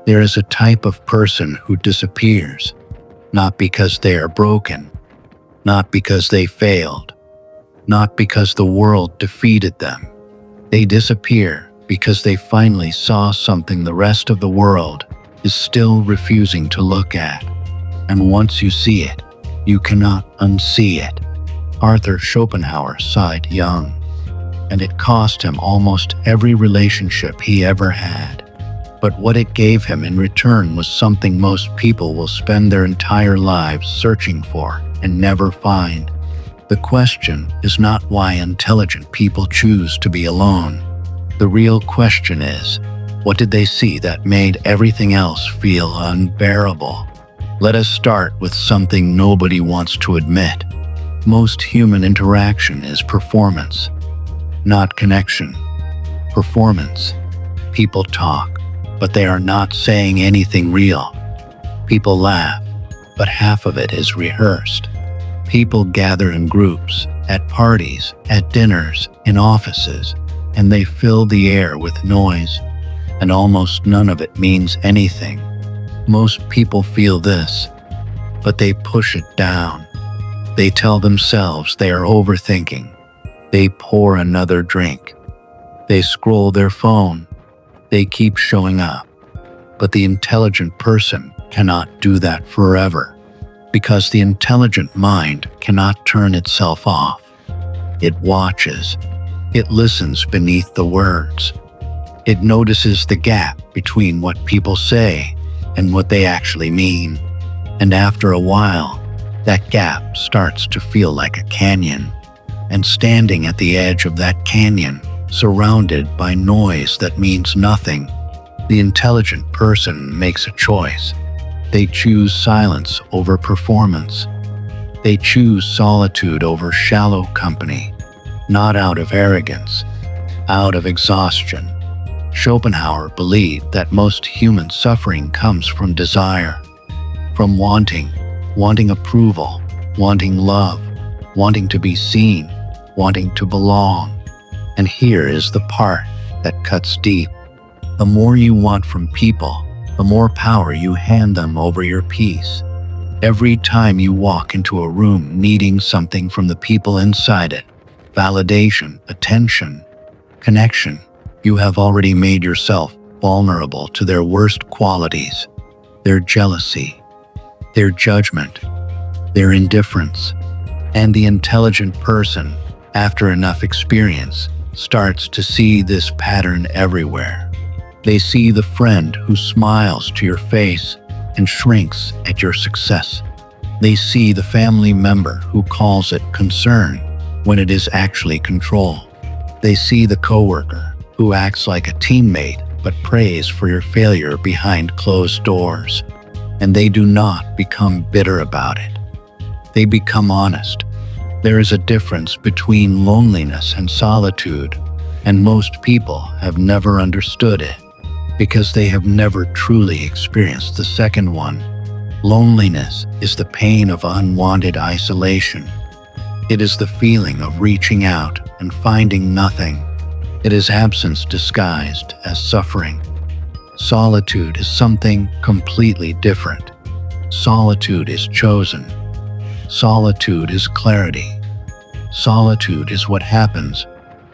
There is a type of person who disappears, not because they are broken, not because they failed, not because the world defeated them. They disappear because they finally saw something the rest of the world is still refusing to look at. And once you see it, you cannot unsee it. Arthur Schopenhauer sighed young, and it cost him almost every relationship he ever had. But what it gave him in return was something most people will spend their entire lives searching for and never find. The question is not why intelligent people choose to be alone. The real question is, what did they see that made everything else feel unbearable? Let us start with something nobody wants to admit. Most human interaction is performance, not connection. Performance. People talk, but they are not saying anything real. People laugh, but half of it is rehearsed. People gather in groups, at parties, at dinners, in offices, and they fill the air with noise, and almost none of it means anything. Most people feel this, but they push it down. They tell themselves they are overthinking. They pour another drink. They scroll their phone. They keep showing up. But the intelligent person cannot do that forever, because the intelligent mind cannot turn itself off. It watches. It listens beneath the words. It notices the gap between what people say and what they actually mean. And after a while, that gap starts to feel like a canyon. And standing at the edge of that canyon, surrounded by noise that means nothing, the intelligent person makes a choice. They choose silence over performance. They choose solitude over shallow company, not out of arrogance, out of exhaustion. Schopenhauer believed that most human suffering comes from desire, from wanting approval, wanting love, wanting to be seen, wanting to belong. And here is the part that cuts deep. The more you want from people, the more power you hand them over your peace. Every time you walk into a room needing something from the people inside it, validation, attention, connection, you have already made yourself vulnerable to their worst qualities, their jealousy, their judgment, their indifference. And the intelligent person, after enough experience, starts to see this pattern everywhere. They see the friend who smiles to your face and shrinks at your success. They see the family member who calls it concern when it is actually control. They see the coworker who acts like a teammate but prays for your failure behind closed doors. And they do not become bitter about it. They become honest. There is a difference between loneliness and solitude, and most people have never understood it because they have never truly experienced the second one. Loneliness is the pain of unwanted isolation. It is the feeling of reaching out and finding nothing. It is absence disguised as suffering. Solitude is something completely different. Solitude is chosen. Solitude is clarity. Solitude is what happens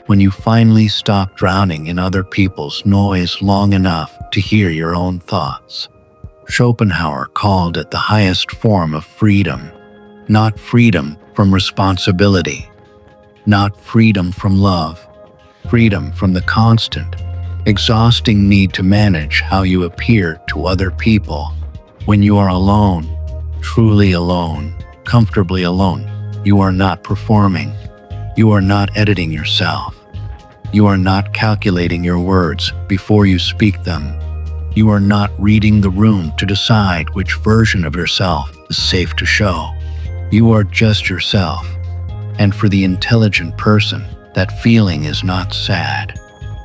when you finally stop drowning in other people's noise long enough to hear your own thoughts. Schopenhauer called it the highest form of freedom, not freedom from responsibility, not freedom from love, freedom from the constant, exhausting need to manage how you appear to other people. When you are alone, truly alone, comfortably alone, you are not performing. You are not editing yourself. You are not calculating your words before you speak them. You are not reading the room to decide which version of yourself is safe to show. You are just yourself. And for the intelligent person, that feeling is not sad.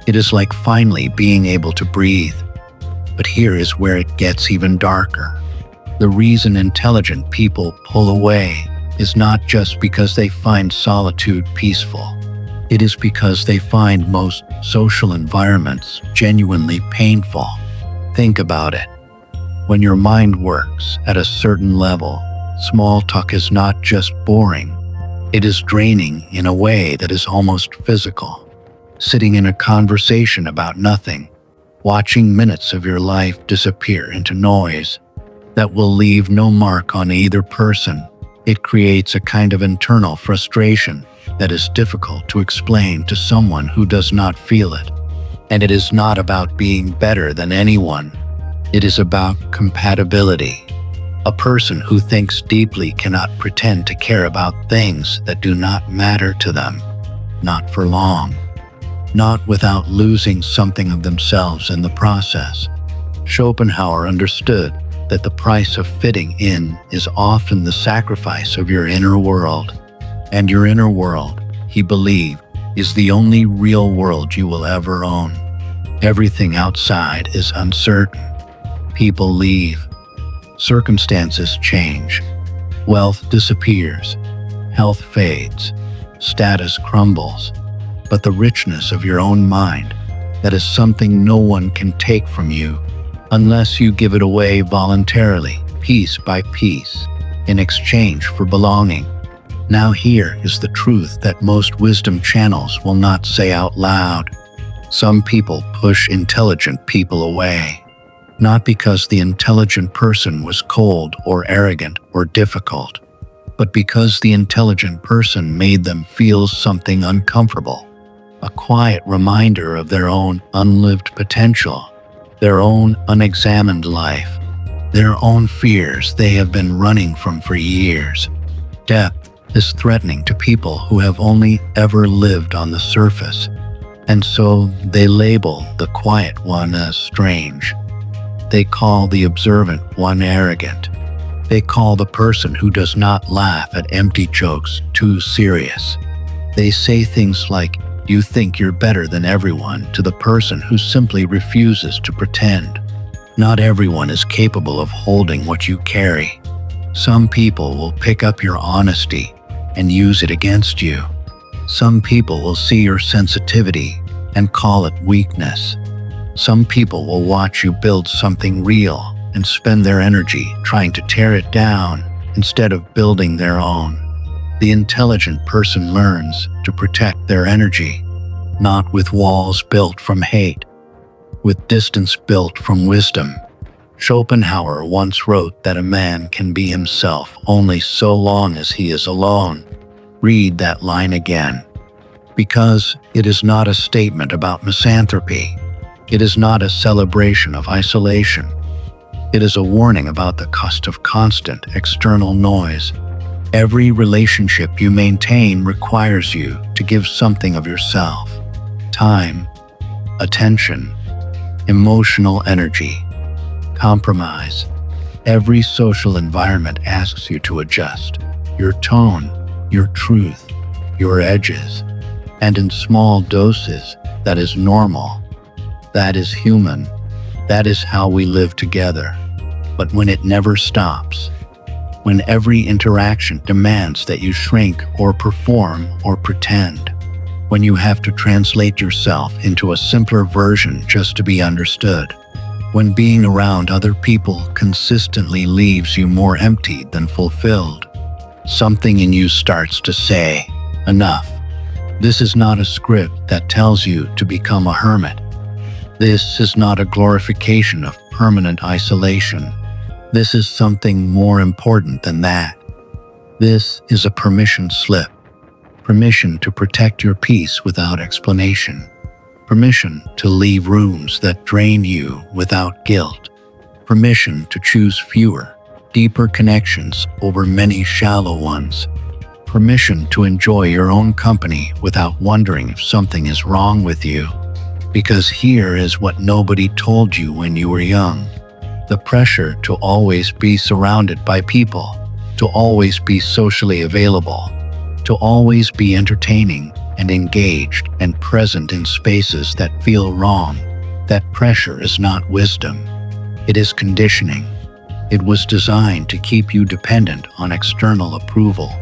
It is like finally being able to breathe. But here is where it gets even darker. The reason intelligent people pull away is not just because they find solitude peaceful. It is because they find most social environments genuinely painful. Think about it. When your mind works at a certain level, small talk is not just boring, it is draining in a way that is almost physical. Sitting in a conversation about nothing, watching minutes of your life disappear into noise that will leave no mark on either person, it creates a kind of internal frustration that is difficult to explain to someone who does not feel it. And it is not about being better than anyone. It is about compatibility. A person who thinks deeply cannot pretend to care about things that do not matter to them, not for long, not without losing something of themselves in the process. Schopenhauer understood that the price of fitting in is often the sacrifice of your inner world. And your inner world, he believed, is the only real world you will ever own. Everything outside is uncertain. People leave. Circumstances change. Wealth disappears. Health fades. Status crumbles. But the richness of your own mind, that is something no one can take from you unless you give it away voluntarily, piece by piece, in exchange for belonging. Now here is the truth that most wisdom channels will not say out loud. Some people push intelligent people away, not because the intelligent person was cold or arrogant or difficult, but because the intelligent person made them feel something uncomfortable, a quiet reminder of their own unlived potential, their own unexamined life, their own fears they have been running from for years. Depth is threatening to people who have only ever lived on the surface, and so they label the quiet one as strange. They call the observant one arrogant. They call the person who does not laugh at empty jokes too serious. They say things like, "You think you're better than everyone," to the person who simply refuses to pretend. Not everyone is capable of holding what you carry. Some people will pick up your honesty and use it against you. Some people will see your sensitivity and call it weakness. Some people will watch you build something real and spend their energy trying to tear it down instead of building their own. The intelligent person learns to protect their energy, not with walls built from hate, with distance built from wisdom. Schopenhauer once wrote that a man can be himself only so long as he is alone. Read that line again, because it is not a statement about misanthropy. It is not a celebration of isolation. It is a warning about the cost of constant external noise. Every relationship you maintain requires you to give something of yourself: time, attention, emotional energy, compromise. Every social environment asks you to adjust your tone, your truth, your edges, and in small doses. That is normal. That is human. That is how we live together. But when it never stops, when every interaction demands that you shrink or perform or pretend, when you have to translate yourself into a simpler version just to be understood, when being around other people consistently leaves you more empty than fulfilled, something in you starts to say, enough. This is not a script that tells you to become a hermit. This is not a glorification of permanent isolation. This is something more important than that. This is a permission slip. Permission to protect your peace without explanation. Permission to leave rooms that drain you without guilt. Permission to choose fewer, deeper connections over many shallow ones. Permission to enjoy your own company without wondering if something is wrong with you. Because here is what nobody told you when you were young. The pressure to always be surrounded by people, to always be socially available, to always be entertaining and engaged and present in spaces that feel wrong. That pressure is not wisdom. It is conditioning. It was designed to keep you dependent on external approval.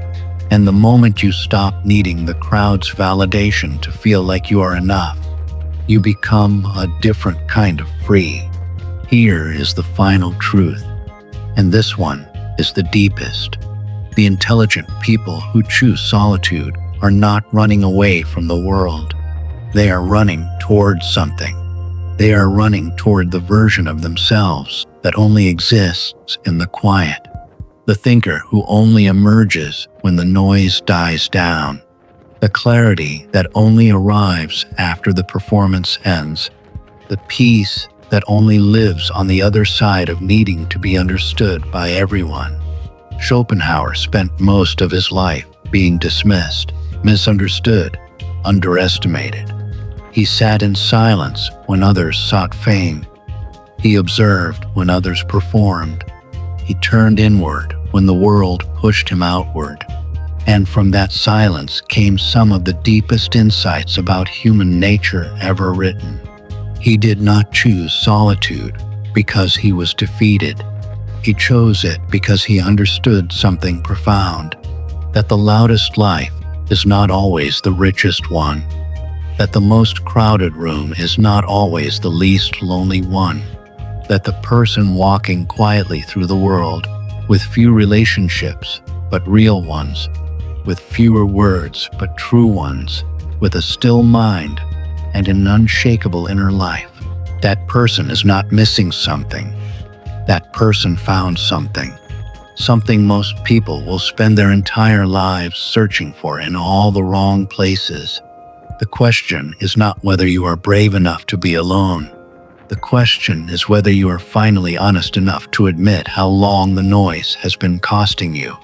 And the moment you stop needing the crowd's validation to feel like you are enough, you become a different kind of free. Here is the final truth, and this one is the deepest. The intelligent people who choose solitude are not running away from the world. They are running towards something. They are running toward the version of themselves that only exists in the quiet. The thinker who only emerges when the noise dies down. The clarity that only arrives after the performance ends. The peace that only lives on the other side of needing to be understood by everyone. Schopenhauer spent most of his life being dismissed, misunderstood, underestimated. He sat in silence when others sought fame. He observed when others performed. He turned inward when the world pushed him outward. And from that silence came some of the deepest insights about human nature ever written. He did not choose solitude because he was defeated. He chose it because he understood something profound, that the loudest life is not always the richest one, that the most crowded room is not always the least lonely one, that the person walking quietly through the world, with few relationships but real ones, with fewer words but true ones, with a still mind and an unshakable inner life, that person is not missing something. That person found something. Something most people will spend their entire lives searching for in all the wrong places. The question is not whether you are brave enough to be alone. The question is whether you are finally honest enough to admit how long the noise has been costing you.